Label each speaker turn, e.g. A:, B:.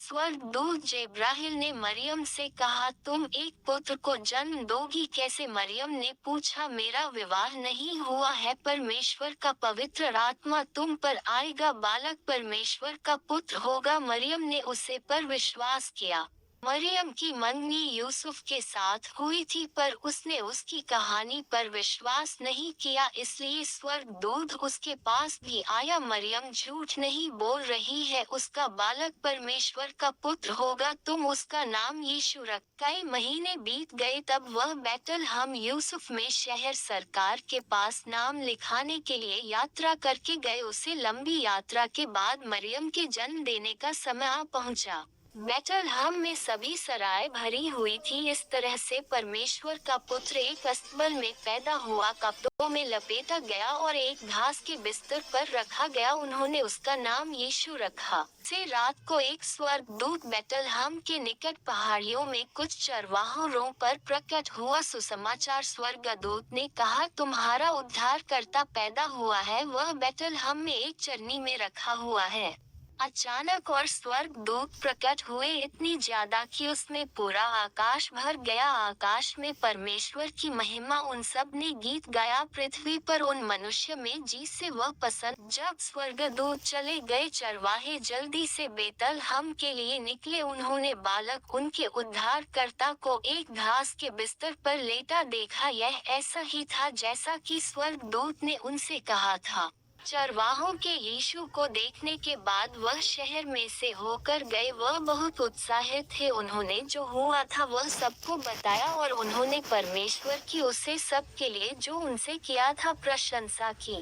A: स्वर्गदूत जिब्राइल ने मरियम से कहा, तुम एक पुत्र को जन्म दोगी कैसे? मरियम ने पूछा, मेरा विवाह नहीं हुआ है, परमेश्वर का पवित्र आत्मा तुम पर आएगा, बालक परमेश्वर का पुत्र होगा। मरियम ने उसे पर विश्वास किया। मरियम की मंगनी यूसुफ के साथ हुई थी, पर उसने उसकी कहानी पर विश्वास नहीं किया, इसलिए स्वर्गदूत उसके पास भी आया। मरियम झूठ नहीं बोल रही है, उसका बालक परमेश्वर का पुत्र होगा, तुम उसका नाम यीशु रख। कई महीने बीत गए, तब वह बैतलहम यूसुफ में शहर सरकार के पास नाम लिखाने के लिए यात्रा करके गए। उसे लंबी यात्रा के बाद मरियम के जन्म देने का समय आ पहुंचा। बैतलहम में सभी सराय भरी हुई थी। इस तरह से परमेश्वर का पुत्र एक अस्तबल में पैदा हुआ, कपड़ों में लपेटा गया और एक घास के बिस्तर पर रखा गया। उन्होंने उसका नाम यीशु रखा। से रात को एक स्वर्गदूत बैतलहम के निकट पहाड़ियों में कुछ चरवाहों पर प्रकट हुआ। सुसमाचार स्वर्गदूत ने कहा, तुम्हारा उद्धारकर्ता पैदा हुआ है, वह बैतलहम में एक चरनी में रखा हुआ है। अचानक और स्वर्गदूत प्रकट हुए, इतनी ज्यादा कि उसमें पूरा आकाश भर गया। आकाश में परमेश्वर की महिमा। उन सब ने गीत गाया, पृथ्वी पर उन मनुष्य में जिसे वह पसंद। जब स्वर्गदूत चले गए, चरवाहे जल्दी से बैतलहम के लिए निकले। उन्होंने बालक, उनके उद्धारकर्ता को एक घास के बिस्तर पर लेटा देखा। यह ऐसा ही था जैसा कि स्वर्गदूत ने उनसे कहा था। चरवाहों के यीशु को देखने के बाद वह शहर में से होकर गए। वह बहुत उत्साहित थे। उन्होंने जो हुआ था वह सबको बताया और उन्होंने परमेश्वर की उसे सब के लिए जो उनसे किया था प्रशंसा की।